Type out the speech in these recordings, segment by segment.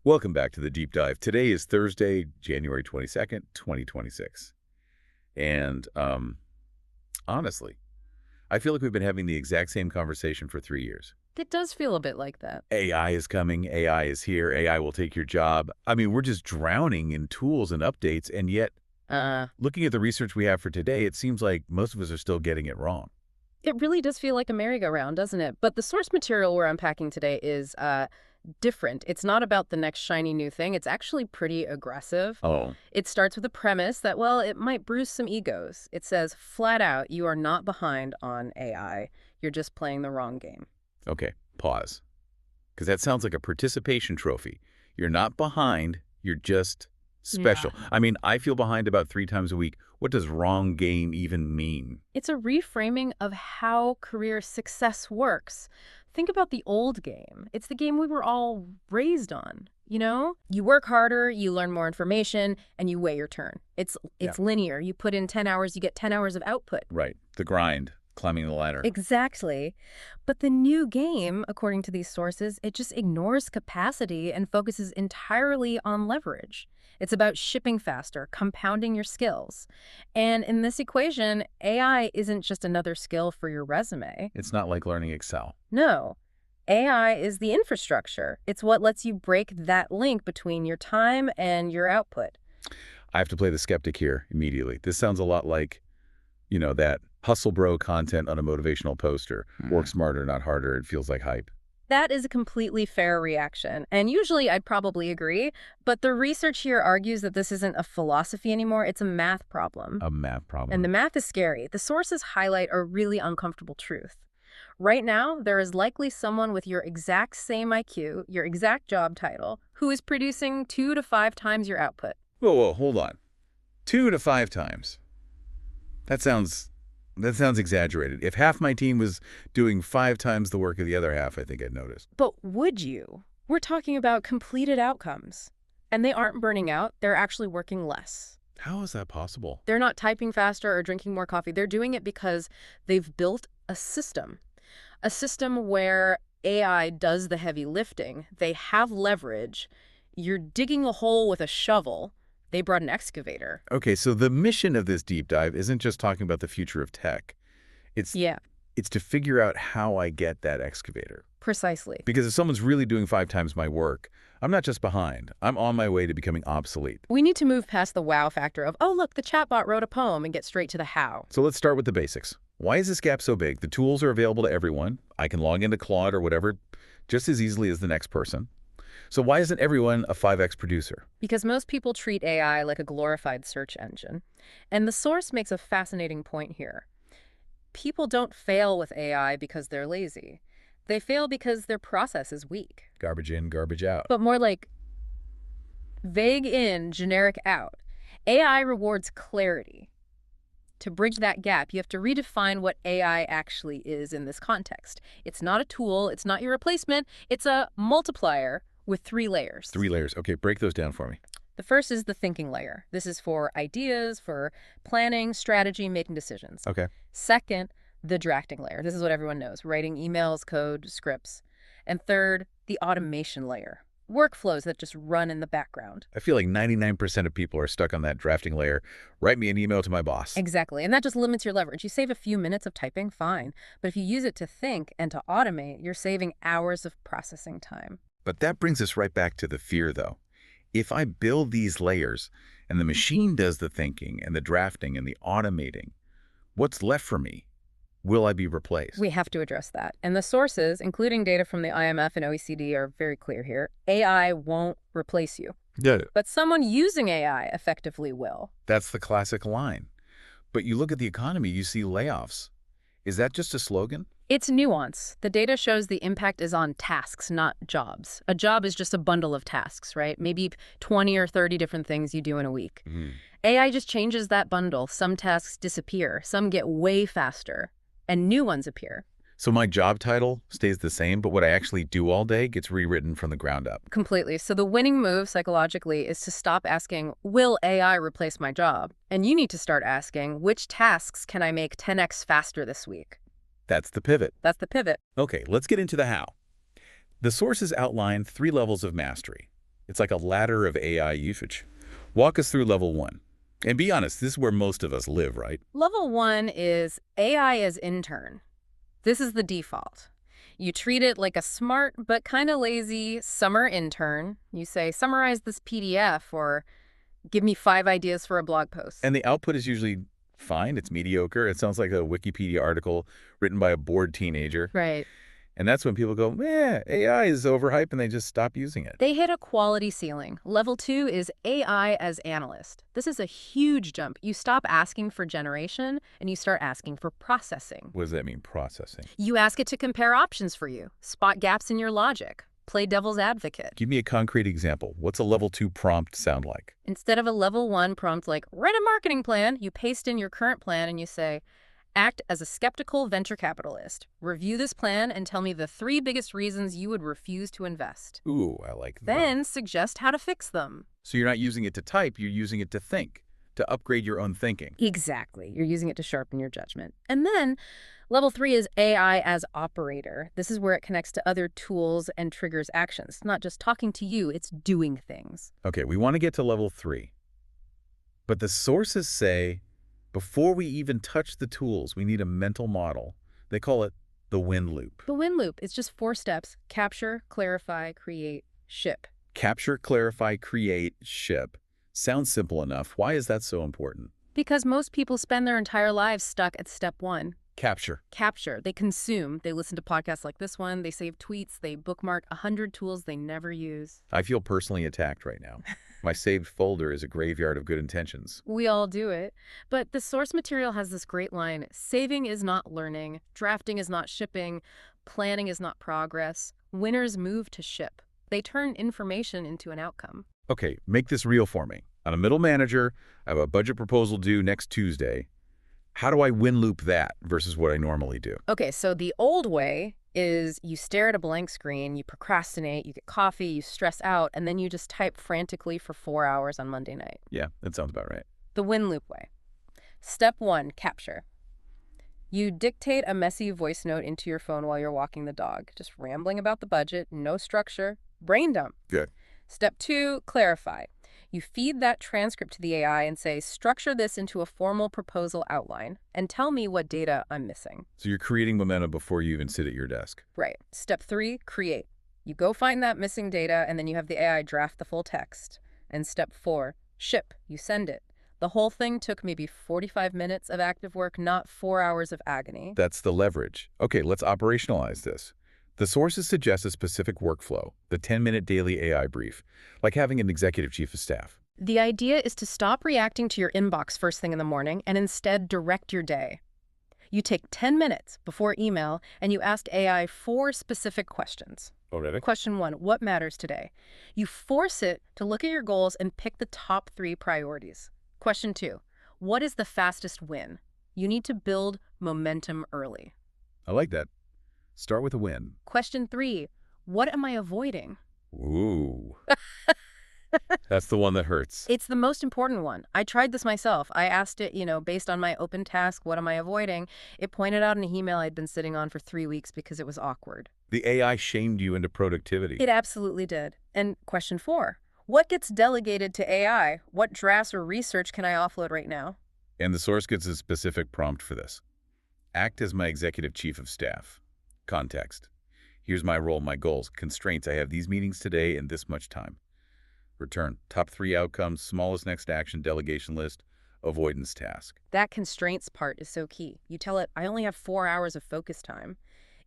Welcome back to the Deep Dive. Today is Thursday, January 22nd, 2026. And honestly, I feel like we've been having the exact same conversation for 3 years. It does feel a bit like that. AI is coming, AI is here, AI will take your job. I mean, we're just drowning in tools and updates, and yet, looking at the research we have for today, it seems like most of us are still getting it wrong. It really does feel like a merry-go-round, doesn't it? But the source material we're unpacking today is different. It's not about the next shiny new thing. It's actually pretty aggressive. Oh, It starts with a premise that, well, it might bruise some egos. It says, flat out, you are not behind on AI. You're just playing the wrong game. okay, pause. Because that sounds like a participation trophy. You're not behind, you're just special. Yeah. I mean, I feel behind about 3 times a week. What does wrong game even mean? It's a reframing of how career success works. Think about the old game. It's the game we were all raised on, you know? You work harder, you learn more information, and you wait your turn. It's linear. You put in 10 hours, you get 10 hours of output. Right, the grind, climbing the ladder. Exactly. But the new game, according to these sources, it just ignores capacity and focuses entirely on leverage. It's about shipping faster, compounding your skills. And in this equation, AI isn't just another skill for your resume. It's not like learning Excel. No. AI is the infrastructure. It's what lets you break that link between your time and your output. I have to play the skeptic here immediately. This sounds a lot like, that hustle bro content on a motivational poster. Work smarter, not harder. It feels like hype. That is a completely fair reaction, and usually I'd probably agree, but the research here argues that this isn't a philosophy anymore, it's a math problem. A math problem. And the math is scary. The sources highlight a really uncomfortable truth. Right now, there is likely someone with your exact same IQ, your exact job title, who is producing 2 to 5 times your output. Whoa, hold on. 2 to 5 times. That sounds exaggerated. If half my team was doing 5 times the work of the other half, I think I'd notice. But would you? We're talking about completed outcomes. And they aren't burning out, they're actually working less. How is that possible? They're not typing faster or drinking more coffee. They're doing it because they've built a system where AI does the heavy lifting. They have leverage. You're digging a hole with a shovel. They brought an excavator. Okay, so the mission of this deep dive isn't just talking about the future of tech. It's to figure out how I get that excavator. Precisely. Because if someone's really doing 5 times my work, I'm not just behind. I'm on my way to becoming obsolete. We need to move past the wow factor of, oh, look, the chatbot wrote a poem, and get straight to the how. So let's start with the basics. Why is this gap so big? The tools are available to everyone. I can log into Claude or whatever just as easily as the next person. So why isn't everyone a 5X producer? Because most people treat AI like a glorified search engine. And the source makes a fascinating point here. People don't fail with AI because they're lazy. They fail because their process is weak. Garbage in, garbage out. But more like vague in, generic out. AI rewards clarity. To bridge that gap, you have to redefine what AI actually is in this context. It's not a tool, it's not your replacement, it's a multiplier with 3 layers. 3 layers. Okay, break those down for me. The first is the thinking layer. This is for ideas, for planning, strategy, making decisions. Okay. Second, the drafting layer. This is what everyone knows, writing emails, code, scripts. And third, the automation layer. Workflows that just run in the background. I feel like 99% of people are stuck on that drafting layer. Write me an email to my boss. Exactly, and that just limits your leverage. You save a few minutes of typing, fine. But if you use it to think and to automate, you're saving hours of processing time. But that brings us right back to the fear, though. If I build these layers and the machine does the thinking and the drafting and the automating, what's left for me? Will I be replaced? We have to address that. And the sources, including data from the IMF and OECD, are very clear here. AI won't replace you. Yeah. But someone using AI effectively will. That's the classic line. But you look at the economy, you see layoffs. Is that just a slogan? It's nuance. The data shows the impact is on tasks, not jobs. A job is just a bundle of tasks, right? Maybe 20 or 30 different things you do in a week. AI just changes that bundle. Some tasks disappear. Some get way faster. And new ones appear. So my job title stays the same, but what I actually do all day gets rewritten from the ground up. Completely. So the winning move psychologically is to stop asking, will AI replace my job? And you need to start asking, which tasks can I make 10x faster this week? That's the pivot. That's the pivot. Okay, let's get into the how. The sources outline 3 levels of mastery. It's like a ladder of AI usage. Walk us through level 1. And be honest, this is where most of us live, right? Level 1 is AI as intern. This is the default. You treat it like a smart but kind of lazy summer intern. You say, summarize this PDF or give me 5 ideas for a blog post. And the output is usually fine. It's mediocre. It sounds like a Wikipedia article written by a bored teenager. Right. And that's when people go, AI is overhyped, and they just stop using it. They hit a quality ceiling. Level 2 is AI as analyst. This is a huge jump. You stop asking for generation and you start asking for processing. What does that mean, processing? You ask it to compare options for you, spot gaps in your logic, play devil's advocate. Give me a concrete example. What's a level 2 prompt sound like? Instead of a level 1 prompt like, write a marketing plan, you paste in your current plan and you say, act as a skeptical venture capitalist. Review this plan and tell me the 3 biggest reasons you would refuse to invest. Ooh, I like that. Then suggest how to fix them. So you're not using it to type, you're using it to think, to upgrade your own thinking. Exactly. You're using it to sharpen your judgment. And then level 3 is AI as operator. This is where it connects to other tools and triggers actions. It's not just talking to you, it's doing things. Okay, we want to get to level 3. But the sources say, before we even touch the tools, we need a mental model. They call it the win loop. The win loop is just 4 steps: capture, clarify, create, ship. Capture, clarify, create, ship. Sounds simple enough. Why is that so important? Because most people spend their entire lives stuck at step 1. Capture. Capture. They consume. They listen to podcasts like this one. They save tweets. They bookmark 100 tools they never use. I feel personally attacked right now. My saved folder is a graveyard of good intentions. We all do it. But the source material has this great line: saving is not learning, drafting is not shipping, planning is not progress. Winners move to ship. They turn information into an outcome. Okay, make this real for me. I'm a middle manager. I have a budget proposal due next Tuesday. How do I win loop that versus what I normally do? Okay, so the old way is you stare at a blank screen, you procrastinate, you get coffee, you stress out, and then you just type frantically for 4 hours on Monday night. Yeah, that sounds about right. The win loop way. Step 1, capture. You dictate a messy voice note into your phone while you're walking the dog, just rambling about the budget, no structure, brain dump. Good. Step 2, clarify. You feed that transcript to the AI and say, structure this into a formal proposal outline and tell me what data I'm missing. So you're creating momentum before you even sit at your desk. Right. Step 3, create. You go find that missing data and then you have the AI draft the full text. And step 4, ship. You send it. The whole thing took maybe 45 minutes of active work, not 4 hours of agony. That's the leverage. Okay, let's operationalize this. The sources suggest a specific workflow, the 10-minute daily AI brief, like having an executive chief of staff. The idea is to stop reacting to your inbox first thing in the morning and instead direct your day. You take 10 minutes before email and you ask AI 4 specific questions. Oh, really? Question 1, what matters today? You force it to look at your goals and pick the top 3 priorities. Question 2, what is the fastest win? You need to build momentum early. I like that. Start with a win. Question 3, what am I avoiding? Ooh. That's the one that hurts. It's the most important one. I tried this myself. I asked it, based on my open task, what am I avoiding? It pointed out an email I'd been sitting on for 3 weeks because it was awkward. The AI shamed you into productivity. It absolutely did. And question 4, what gets delegated to AI? What drafts or research can I offload right now? And the source gets a specific prompt for this. Act as my executive chief of staff. Context. Here's my role, my goals, constraints. I have these meetings today and this much time. Return. Top 3 outcomes, smallest next action, delegation list, avoidance task. That constraints part is so key. You tell it, I only have 4 hours of focus time.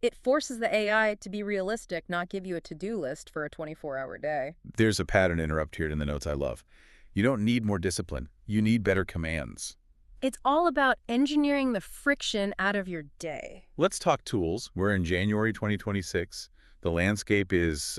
It forces the AI to be realistic, not give you a to-do list for a 24-hour day. There's a pattern interrupt here in the notes I love. You don't need more discipline. You need better commands. It's all about engineering the friction out of your day. Let's talk tools. We're in January 2026. The landscape is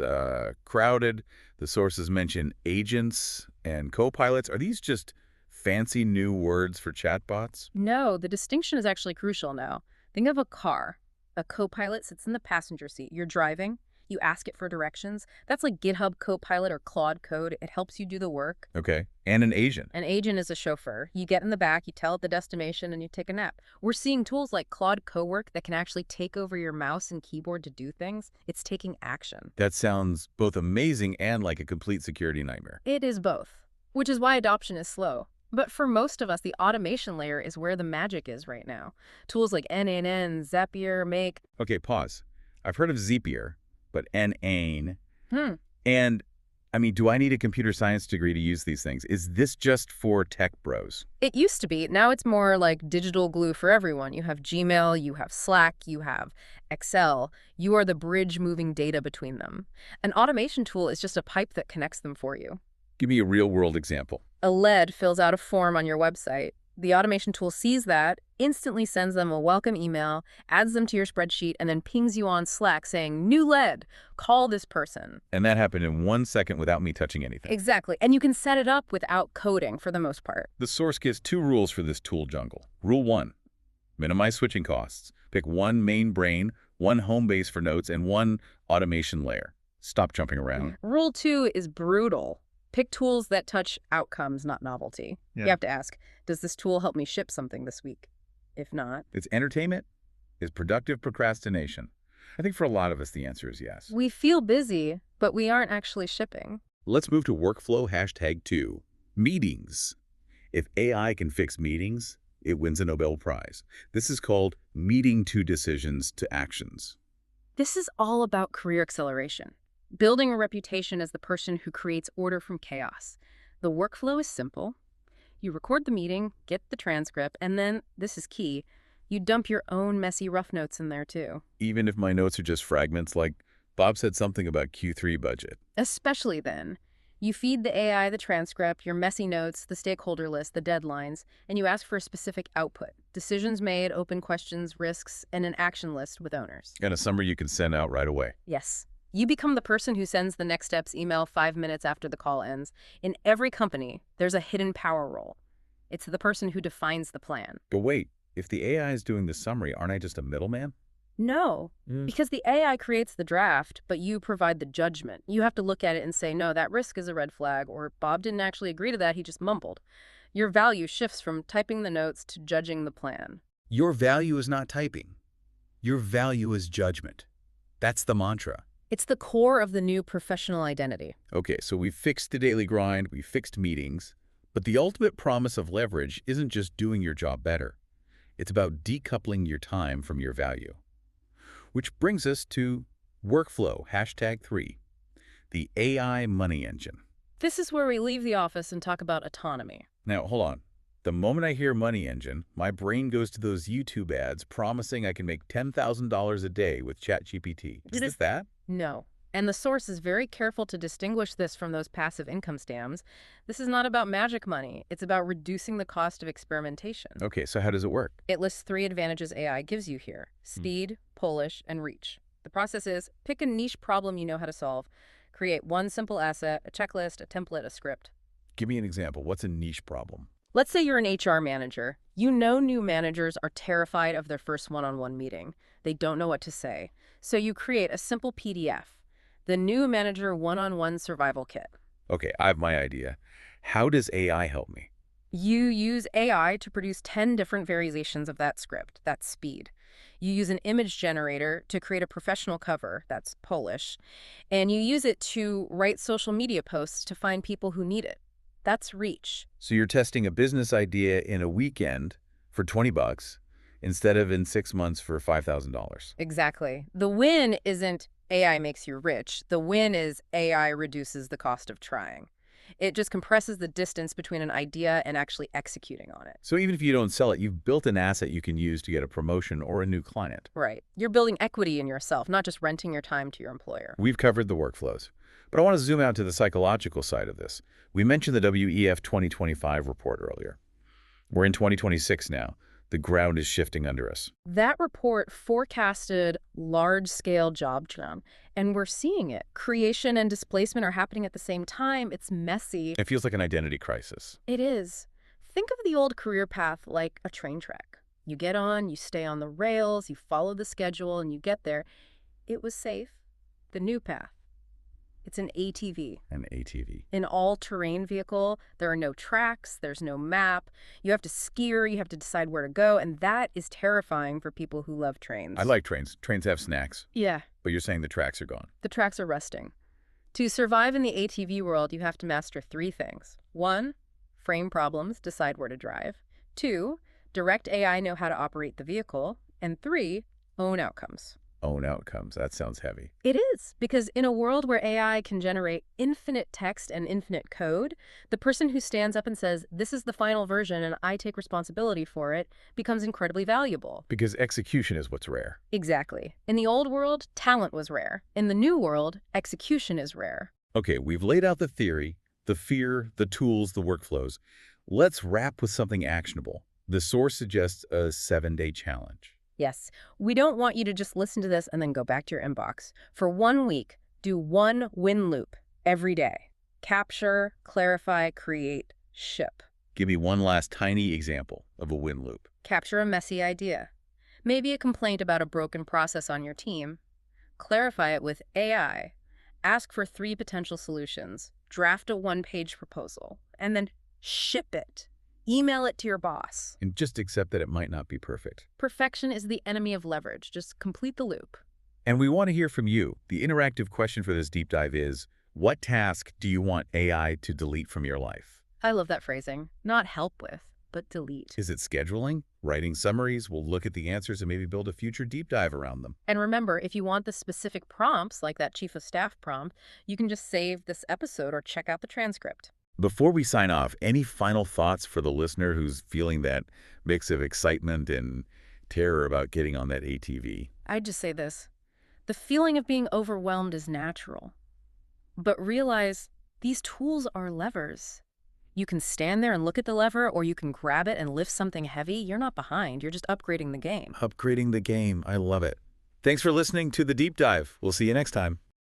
crowded. The sources mention agents and co-pilots. Are these just fancy new words for chatbots? No, the distinction is actually crucial now. Think of a car. A co-pilot sits in the passenger seat. You're driving. You ask it for directions. That's like GitHub Copilot or Claude Code. It helps you do the work. Okay. And an agent. An agent is a chauffeur. You get in the back, you tell it the destination, and you take a nap. We're seeing tools like Claude Cowork that can actually take over your mouse and keyboard to do things. It's taking action. That sounds both amazing and like a complete security nightmare. It is both, which is why adoption is slow. But for most of us, the automation layer is where the magic is right now. Tools like NNN, Zapier, Make. Okay, pause. I've heard of Zapier, but NAN. Hmm. And, I mean, do I need a computer science degree to use these things? Is this just for tech bros? It used to be. Now it's more like digital glue for everyone. You have Gmail, you have Slack, you have Excel. You are the bridge moving data between them. An automation tool is just a pipe that connects them for you. Give me a real-world example. A lead fills out a form on your website. The automation tool sees that, instantly sends them a welcome email, adds them to your spreadsheet, and then pings you on Slack saying, "New lead, call this person." And that happened in 1 second without me touching anything. Exactly. And you can set it up without coding for the most part. The source gives 2 rules for this tool jungle. Rule 1, minimize switching costs. Pick one main brain, one home base for notes, and one automation layer. Stop jumping around. Rule 2 is brutal. Pick tools that touch outcomes, not novelty. Yeah. You have to ask, does this tool help me ship something this week? If not, It's entertainment, is productive procrastination. I think for a lot of us, the answer is yes. we feel busy, but we aren't actually shipping. Let's move to workflow #2, meetings. If AI can fix meetings, it wins a Nobel Prize. This is called meeting to decisions to actions. This is all about career acceleration. Building a reputation as the person who creates order from chaos. The workflow is simple. You record the meeting, get the transcript, and then, this is key, you dump your own messy rough notes in there too. Even if my notes are just fragments like Bob said something about Q3 budget. Especially then. You feed the AI the transcript, your messy notes, the stakeholder list, the deadlines, and you ask for a specific output. Decisions made, open questions, risks, and an action list with owners. And a summary you can send out right away. Yes. You become the person who sends the next steps email 5 minutes after the call ends. In every company, there's a hidden power role. It's the person who defines the plan. But wait, if the AI is doing the summary, aren't I just a middleman? No, because the AI creates the draft, but you provide the judgment. You have to look at it and say, no, that risk is a red flag, or Bob didn't actually agree to that, he just mumbled. Your value shifts from typing the notes to judging the plan. Your value is not typing. Your value is judgment. That's the mantra. It's the core of the new professional identity. Okay, so we fixed the daily grind, we fixed meetings, but the ultimate promise of leverage isn't just doing your job better. It's about decoupling your time from your value. Which brings us to workflow #3, the AI money engine. This is where we leave the office and talk about autonomy. Now, hold on. The moment I hear money engine, my brain goes to those YouTube ads promising I can make $10,000 a day with ChatGPT. Is this that? No. And the source is very careful to distinguish this from those passive income scams. This is not about magic money. It's about reducing the cost of experimentation. Okay, so how does it work? It lists 3 advantages AI gives you here: speed, polish, and reach. The process is pick a niche problem you know how to solve, create one simple asset, a checklist, a template, a script. Give me an example. What's a niche problem? Let's say you're an HR manager. You know new managers are terrified of their first one-on-one meeting. They don't know what to say. So you create a simple PDF, the new manager one-on-one survival kit. Okay, I have my idea. How does AI help me? You use AI to produce 10 different variations of that script. That's speed. You use an image generator to create a professional cover. That's polish. And you use it to write social media posts to find people who need it. That's reach. So you're testing a business idea in a weekend for $20 instead of in 6 months for $5,000. Exactly. The win isn't AI makes you rich. The win is AI reduces the cost of trying. It just compresses the distance between an idea and actually executing on it. So even if you don't sell it, you've built an asset you can use to get a promotion or a new client. Right. You're building equity in yourself, not just renting your time to your employer. We've covered the workflows, but I want to zoom out to the psychological side of this. We mentioned the WEF 2025 report earlier. We're in 2026 now. The ground is shifting under us. That report forecasted large-scale job churn, and we're seeing it. Creation and displacement are happening at the same time. It's messy. It feels like an identity crisis. It is. Think of the old career path like a train track. You get on, you stay on the rails, you follow the schedule, and you get there. It was safe. The new path. It's an ATV. An ATV. An all-terrain vehicle. There are no tracks, there's no map. You have to steer, you have to decide where to go, and that is terrifying for people who love trains. I like trains. Trains have snacks. Yeah, But you're saying the tracks are gone. the tracks are rusting. To survive in the ATV world, you have to master 3 things. 1, frame problems, decide where to drive. 2, direct AI know how to operate the vehicle. And 3, own outcomes. Own outcomes. That sounds heavy. It is, because in a world where AI can generate infinite text and infinite code, the person who stands up and says, this is the final version and I take responsibility for it, becomes incredibly valuable. Because execution is what's rare. Exactly. In the old world, talent was rare. In the new world, execution is rare. Okay, we've laid out the theory, the fear, the tools, the workflows. Let's wrap with something actionable. The source suggests a 7-day challenge. Yes, we don't want you to just listen to this and then go back to your inbox. For 1 week, do 1 win loop every day. Capture, clarify, create, ship. Give me one last tiny example of a win loop. Capture a messy idea. Maybe a complaint about a broken process on your team. Clarify it with AI. Ask for 3 potential solutions. Draft a 1-page proposal. And then ship it. Email it to your boss. And just accept that it might not be perfect. Perfection is the enemy of leverage. Just complete the loop. And we want to hear from you. The interactive question for this deep dive is, what task do you want AI to delete from your life? I love that phrasing. Not help with, but delete. Is it scheduling? Writing summaries? We'll look at the answers and maybe build a future deep dive around them. And remember, if you want the specific prompts, like that chief of staff prompt, you can just save this episode or check out the transcript. Before we sign off, any final thoughts for the listener who's feeling that mix of excitement and terror about getting on that ATV? I'd just say this. The feeling of being overwhelmed is natural. But realize these tools are levers. You can stand there and look at the lever, or you can grab it and lift something heavy. You're not behind. You're just upgrading the game. Upgrading the game. I love it. Thanks for listening to The Deep Dive. We'll see you next time.